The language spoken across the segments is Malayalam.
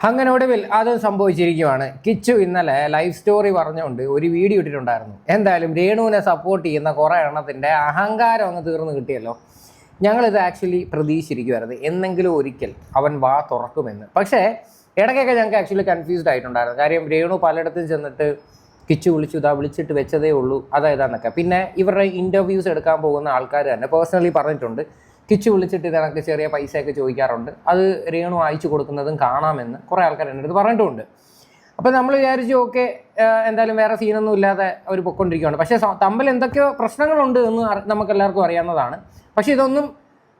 അങ്ങനെ ഒടുവിൽ അത് സംഭവിച്ചിരിക്കുകയാണ്. കിച്ചു ഇന്നലെ ലൈവ് സ്റ്റോറി പറഞ്ഞുകൊണ്ട് ഒരു വീഡിയോ ഇട്ടിട്ടുണ്ടായിരുന്നു. എന്തായാലും രേണുവിനെ സപ്പോർട്ട് ചെയ്യുന്ന കുറേ എണ്ണത്തിൻ്റെ അഹങ്കാരം അങ്ങ് തീർന്നു കിട്ടിയല്ലോ. ഞങ്ങളിത് ആക്ച്വലി പ്രതീക്ഷിച്ചിരിക്കുമായിരുന്നു, എന്നെങ്കിലും ഒരിക്കൽ അവൻ വാ തുറക്കുമെന്ന്. പക്ഷേ ഇടയ്ക്കൊക്കെ ഞങ്ങൾക്ക് ആക്ച്വലി കൺഫ്യൂസ്ഡ് ആയിട്ടുണ്ടായിരുന്നു. കാര്യം രേണു പലയിടത്തും ചെന്നിട്ട് കിച്ചു വിളിച്ചു, ഇതാ വിളിച്ചിട്ട് വെച്ചതേ ഉള്ളൂ അതായതാന്നൊക്കെ. പിന്നെ ഇവരുടെ ഇൻ്റർവ്യൂസ് എടുക്കാൻ പോകുന്ന ആൾക്കാർ തന്നെ പേഴ്സണലി പറഞ്ഞിട്ടുണ്ട്, കിച്ചു വിളിച്ചിട്ട് ഇതണക്ക് ചെറിയ പൈസയൊക്കെ ചോദിക്കാറുണ്ട്, അത് രേണു അയച്ചു കൊടുക്കുന്നതും കാണാമെന്ന് കുറേ ആൾക്കാർ എൻ്റെ അടുത്ത് പറഞ്ഞിട്ടുമുണ്ട്. അപ്പോൾ നമ്മൾ വിചാരിച്ചു ഓക്കെ, എന്തായാലും വേറെ സീനൊന്നും ഇല്ലാതെ അവർ പൊയ്ക്കൊണ്ടിരിക്കുകയാണ്. പക്ഷേ തമ്മിൽ എന്തൊക്കെയോ പ്രശ്നങ്ങളുണ്ട് എന്ന് നമുക്കെല്ലാവർക്കും അറിയാവുന്നതാണ്. പക്ഷേ ഇതൊന്നും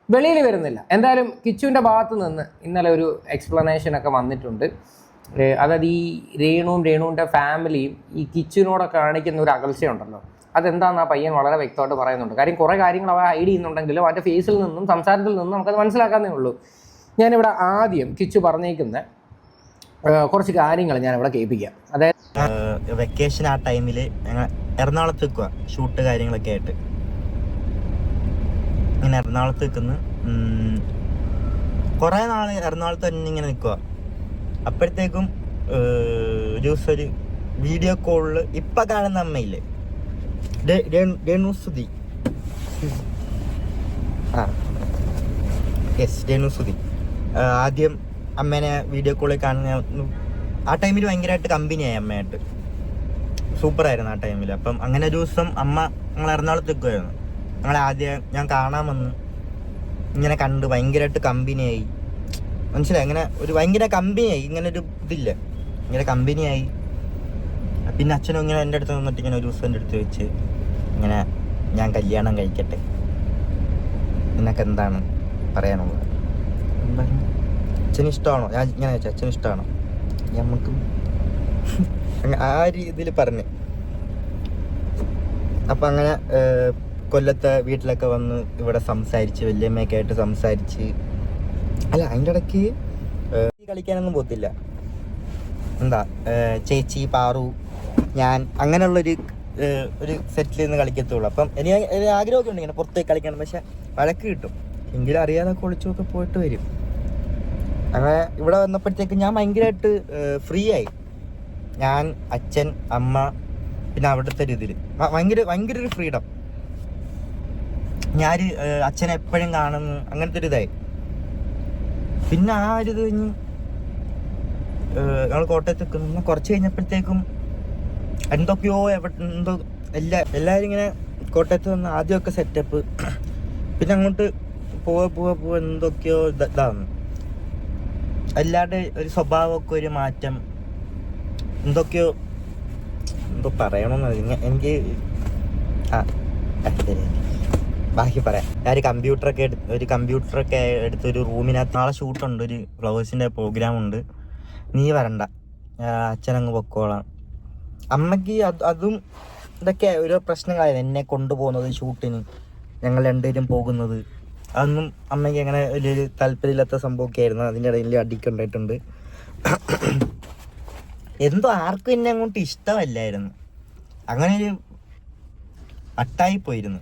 വെളിയിൽ വരുന്നില്ല. എന്തായാലും കിച്ചുവിൻ്റെ ഭാഗത്ത് നിന്ന് ഇന്നലെ ഒരു എക്സ്പ്ലനേഷനൊക്കെ വന്നിട്ടുണ്ട്. അതായത് ഈ രേണുവിൻ്റെ ഫാമിലിയും ഈ കിച്ചുവിനോടൊക്കെ കാണിക്കുന്ന ഒരു അകൽച്ചയുണ്ടല്ലോ, അതെന്താണെന്ന് ആ പയ്യൻ വളരെ വ്യക്തമായിട്ട് പറയുന്നുണ്ട്. കാര്യം കുറേ കാര്യങ്ങൾ അവ ഹൈഡ് ചെയ്യുന്നുണ്ടെങ്കിലും അവൻ്റെ ഫേസിൽ നിന്നും സംസാരത്തിൽ നിന്നും നമുക്കത് മനസ്സിലാക്കാന്നേ ഉള്ളൂ. ഞാനിവിടെ ആദ്യം കിച്ചു പറഞ്ഞേക്കുന്ന കുറച്ച് കാര്യങ്ങൾ ഞാനിവിടെ കേൾപ്പിക്കാം. അതായത് വെക്കേഷൻ ആ ടൈമിൽ ഞങ്ങൾ എറണാകുളത്ത് നിൽക്കുക, ഷൂട്ട് കാര്യങ്ങളൊക്കെ ആയിട്ട്. ഇങ്ങനെ എറണാകുളത്ത് നിൽക്കുന്നു, കുറേ നാൾ എറണാകുളത്ത് തന്നെ ഇങ്ങനെ നിൽക്കുക. അപ്പോഴത്തേക്കും ഒരു ദിവസം ഒരു വീഡിയോ കോളിൽ ഇപ്പം കാണുന്ന അമ്മയില്ലേ, രേണുസുതി, രേണുസുതി ആദ്യം അമ്മേനെ വീഡിയോ കോളിൽ കാണുന്ന ആ ടൈമിൽ ഭയങ്കരമായിട്ട് കമ്പനിയായി അമ്മയായിട്ട്, സൂപ്പറായിരുന്നു ആ ടൈമിൽ. അപ്പം അങ്ങനെ ഒരു ദിവസം അമ്മ ഞങ്ങൾ എറണാകുളത്ത് നിൽക്കുമായിരുന്നു. ആദ്യം ഞാൻ കാണാൻ വന്ന് ഇങ്ങനെ കണ്ട് ഭയങ്കരമായിട്ട് കമ്പനിയായി, മനസ്സിലായി, അങ്ങനെ ഒരു ഭയങ്കര കമ്പനിയായി. ഇങ്ങനെ ഒരു ഇതില്ല, ഇങ്ങനെ കമ്പനിയായി. പിന്നെ അച്ഛനും ഇങ്ങനെ എൻ്റെ അടുത്ത് നിന്നിട്ട് ഇങ്ങനെ ഒരു ദിവസം എൻ്റെ അടുത്ത് വെച്ച് ഇങ്ങനെ ഞാൻ കല്യാണം കഴിക്കട്ടെ, നിനക്ക് എന്താണ് പറയാനുള്ളത്, അച്ഛന് ഇഷ്ടമാണോ, ഞാൻ ഇങ്ങനെ വെച്ചാൽ അച്ഛന് ഇഷ്ടമാണോ, നമുക്ക് ആ രീതിയിൽ പറഞ്ഞ്. അപ്പം അങ്ങനെ കൊല്ലത്തെ വീട്ടിലൊക്കെ വന്ന് ഇവിടെ സംസാരിച്ച്, വല്യമ്മയൊക്കെ ആയിട്ട് സംസാരിച്ച്. അല്ല, അതിൻ്റെ ഇടയ്ക്ക് കളിക്കാനൊന്നും പോകത്തില്ല, എന്താ ചേച്ചി, പാറു, ഞാൻ അങ്ങനെയുള്ളൊരു സെറ്റിൽ നിന്ന് കളിക്കത്തുള്ളൂ. അപ്പം എനിക്ക് ആഗ്രഹമൊക്കെ ഉണ്ട് ഇങ്ങനെ പുറത്തേക്ക് കളിക്കണം, പക്ഷെ വഴക്ക് കിട്ടും. എങ്കിലും അറിയാതെ ഒളിച്ചൊക്കെ പോയിട്ട് വരും. അങ്ങനെ ഇവിടെ വന്നപ്പോഴത്തേക്ക് ഞാൻ ഭയങ്കരമായിട്ട് ഫ്രീ ആയി. ഞാൻ, അച്ഛൻ, അമ്മ, പിന്നെ അവിടുത്തെ ഒരു ഇതിൽ ഭയങ്കര ഒരു ഫ്രീഡം. ഞാൻ അച്ഛനെ എപ്പോഴും കാണുന്നു, അങ്ങനത്തെ ഒരു ഇതായി. പിന്നെ ആ ഒരു ഇത് കഴിഞ്ഞ് ഞങ്ങൾ കോട്ടയത്ത് നിൽക്കുന്നു. കുറച്ച് കഴിഞ്ഞപ്പോഴത്തേക്കും എന്തൊക്കെയോ എന്തോ എല്ലാവരും ഇങ്ങനെ കോട്ടയത്ത് വന്ന് ആദ്യമൊക്കെ സെറ്റപ്പ്, പിന്നെ അങ്ങോട്ട് പോവാ എന്തൊക്കെയോ ഇതാണ്. എല്ലാവരുടെ ഒരു സ്വഭാവമൊക്കെ ഒരു മാറ്റം, എന്തൊക്കെയോ എന്തോ പറയണമെന്ന് എനിക്ക് ബാക്കി പറയാം. ഞാൻ ഒരു കമ്പ്യൂട്ടറൊക്കെ എടുത്ത് ഒരു റൂമിനകത്ത് നാളെ ഷൂട്ടുണ്ട്, ഒരു ഫ്ലവേഴ്സിൻ്റെ പ്രോഗ്രാം ഉണ്ട്, നീ വരണ്ട, അച്ഛനങ്ങ് പൊക്കോളാം. അമ്മയ്ക്ക് അതും ഇതൊക്കെ ഓരോ പ്രശ്നങ്ങളായിരുന്നു, എന്നെ കൊണ്ടുപോകുന്നത് ഷൂട്ടിന്, ഞങ്ങൾ രണ്ടുപേരും പോകുന്നത്. അതൊന്നും അമ്മയ്ക്ക് അങ്ങനെ വലിയൊരു താല്പര്യമില്ലാത്ത സംഭവമൊക്കെ ആയിരുന്നു. അതിൻ്റെ ഇടയിൽ അടിക്കുണ്ടായിട്ടുണ്ട്. എന്തോ ആർക്കും എന്നെ അങ്ങോട്ട് ഇഷ്ടമല്ലായിരുന്നു, അങ്ങനെ ഒരു വട്ടായിപ്പോയിരുന്നു.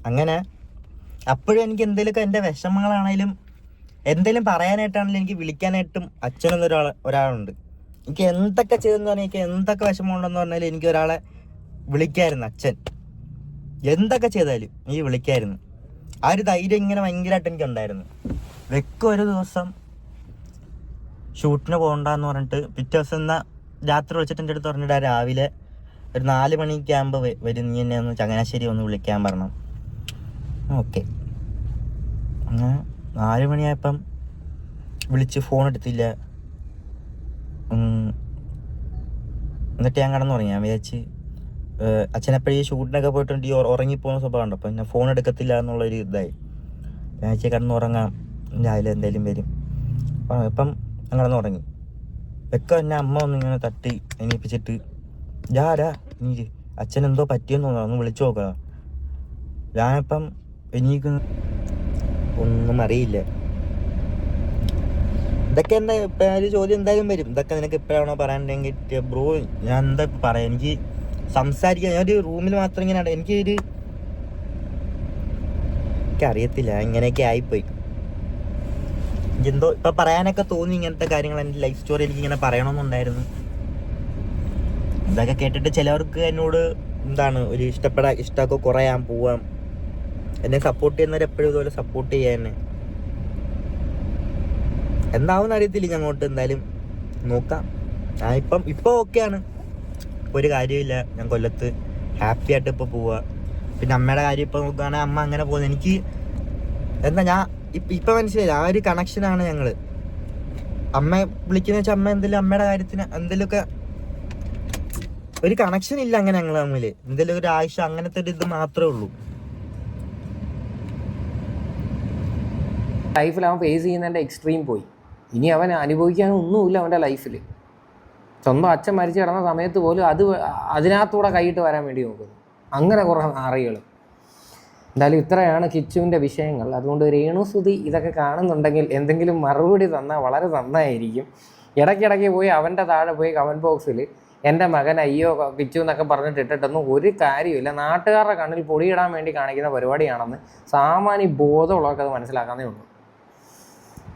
അങ്ങനെ അപ്പോഴും എനിക്ക് എന്തെങ്കിലുമൊക്കെ എൻ്റെ വിഷമങ്ങളാണെങ്കിലും എന്തെങ്കിലും പറയാനായിട്ടാണെങ്കിലും എനിക്ക് വിളിക്കാനായിട്ടും അച്ഛനെന്ന ഒരാളുണ്ട്. എനിക്ക് എന്തൊക്കെ ചെയ്തെന്ന് പറഞ്ഞാൽ, എനിക്ക് എന്തൊക്കെ വിഷമമുണ്ടെന്ന് പറഞ്ഞാലും എനിക്ക് ഒരാളെ വിളിക്കായിരുന്നു. അച്ഛൻ എന്തൊക്കെ ചെയ്താലും എനിക്ക് വിളിക്കായിരുന്നു. ആ ഒരു ധൈര്യം ഇങ്ങനെ ഭയങ്കരമായിട്ട് എനിക്കുണ്ടായിരുന്നു. ഒരു ദിവസം ഷൂട്ടിന് പോകണ്ടെന്ന് പറഞ്ഞിട്ട് പിറ്റേ ദിവസം എന്നാൽ രാത്രി വിളിച്ചിട്ട് എൻ്റെ അടുത്ത് പറഞ്ഞിട്ട് രാവിലെ ഒരു 4 മണിക്ക് ആകുമ്പോൾ വരും, നീ എന്നെ ഒന്ന് ചങ്ങനാശ്ശേരി ഒന്ന് വിളിക്കാൻ പറഞ്ഞു. ഓക്കെ, അങ്ങനെ 4 മണിയായപ്പം വിളിച്ച് ഫോൺ എടുത്തില്ല. എന്നിട്ട് ഞാൻ കിടന്നുറങ്ങി. ഞാൻ വിചാരിച്ച് അച്ഛനെപ്പോഴും ഈ ഷൂട്ടിനൊക്കെ പോയിട്ടുണ്ട് ഈ ഉറങ്ങിപ്പോകുന്ന സ്വഭാവം ഉണ്ട്, അപ്പം പിന്നെ ഫോൺ എടുക്കത്തില്ല എന്നുള്ളൊരു ഇതായി. ഞാൻ കിടന്നുറങ്ങാം, രാവിലെ എന്തായാലും വരും. അപ്പം ഞാൻ കിടന്നുറങ്ങി. എന്നെ അമ്മ ഒന്ന് ഇങ്ങനെ തട്ടി എണീപ്പിച്ചിട്ട്, നീ അച്ഛനെന്തോ പറ്റിയെന്ന് തോന്നുന്നു, ഒന്ന് വിളിച്ചു നോക്കാം. ഞാനിപ്പം എനിക്ക് ഒന്നും അറിയില്ല. ഇതൊക്കെ എന്താ ഇപ്പം ഒരു ചോദ്യം എന്തായാലും വരും, ഇതൊക്കെ നിനക്ക് എപ്പോഴാണോ പറയാനുണ്ടെങ്കിൽ ബ്രോ ഞാൻ എന്താ പറയാം, എനിക്ക് സംസാരിക്കാൻ ഞാനൊരു റൂമിൽ മാത്രം ഇങ്ങനെ എനിക്കറിയത്തില്ല, ഇങ്ങനെയൊക്കെ ആയിപ്പോയി. എന്തോ ഇപ്പൊ പറയാനൊക്കെ തോന്നി ഇങ്ങനത്തെ കാര്യങ്ങൾ. എൻ്റെ ലൈഫ് സ്റ്റോറി എനിക്ക് ഇങ്ങനെ പറയണമെന്നുണ്ടായിരുന്നു. ഇതൊക്കെ കേട്ടിട്ട് ചിലവർക്ക് എന്നോട് എന്താണ് ഒരു ഇഷ്ടമൊക്കെ കുറയാൻ പോവാം. എന്നെ സപ്പോർട്ട് ചെയ്യുന്നവർ എപ്പോഴും ഇതുപോലെ സപ്പോർട്ട് ചെയ്യാൻ. എന്താവുമെന്ന് അറിയത്തില്ല അങ്ങോട്ട്. എന്തായാലും നോക്കാം. ഞാൻ ഇപ്പം ഓക്കെയാണ്. ഒരു കാര്യമില്ല. ഞാൻ കൊല്ലത്ത് ഹാപ്പി ആയിട്ട് ഇപ്പോൾ പോവുക. പിന്നെ അമ്മയുടെ കാര്യം ഇപ്പം നോക്കുകയാണെങ്കിൽ അമ്മ അങ്ങനെ പോകുന്നത് എനിക്ക് എന്താ ഞാൻ ഇപ്പം മനസ്സിലായില്ല. ആ ഒരു കണക്ഷനാണ് ഞങ്ങൾ. അമ്മ വിളിക്കുന്ന വെച്ചാൽ അമ്മ എന്തെങ്കിലും അമ്മയുടെ കാര്യത്തിന് എന്തെങ്കിലുമൊക്കെ ഒരു കണക്ഷൻ ഇല്ല അങ്ങനെ ഞങ്ങൾ തമ്മിൽ. എന്തെങ്കിലും ഒരു ആവശ്യം അങ്ങനത്തെ ഒരു ഇത് മാത്രമേ ഉള്ളൂ. ലൈഫിൽ അവൻ ഫേസ് ചെയ്യുന്നതിൻ്റെ എക്സ്ട്രീം പോയി. ഇനി അവൻ അനുഭവിക്കാനൊന്നുമില്ല അവൻ്റെ ലൈഫിൽ. സ്വന്തം അച്ഛൻ മരിച്ചു കിടന്ന സമയത്ത് പോലും അതിനകത്തൂടെ കൈയിട്ട് വരാൻ വേണ്ടി നോക്കുന്നു. അങ്ങനെ കുറേ നാറികൾ. എന്തായാലും ഇത്രയാണ് കിച്ചുവിൻ്റെ വിഷയങ്ങൾ. അതുകൊണ്ട് രേണുസുതി ഇതൊക്കെ കാണുന്നുണ്ടെങ്കിൽ എന്തെങ്കിലും മറുപടി തന്നാൽ വളരെ നന്നായിരിക്കും. ഇടയ്ക്കിടയ്ക്ക് പോയി അവൻ്റെ താഴെ പോയി കമൻറ്റ് ബോക്സിൽ എൻ്റെ മകൻ അയ്യോ കിച്ചു എന്നൊക്കെ പറഞ്ഞിട്ട് ഇട്ടിട്ടൊന്നും ഒരു കാര്യമില്ല. നാട്ടുകാരുടെ കണ്ണിൽ പൊടിയിടാൻ വേണ്ടി കാണിക്കുന്ന പരിപാടിയാണെന്ന് സാമാന്യ ബോധമുള്ളവർക്ക് അത് മനസ്സിലാക്കാനേ ഉള്ളൂ.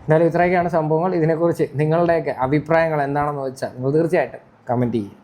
എന്നാലും ഇത്രയൊക്കെയാണ് സംഭവങ്ങൾ. ഇതിനെക്കുറിച്ച് നിങ്ങളുടെയൊക്കെ അഭിപ്രായങ്ങൾ എന്താണെന്ന് വെച്ചാൽ നിങ്ങൾ തീർച്ചയായിട്ടും കമൻറ്റ് ചെയ്യും.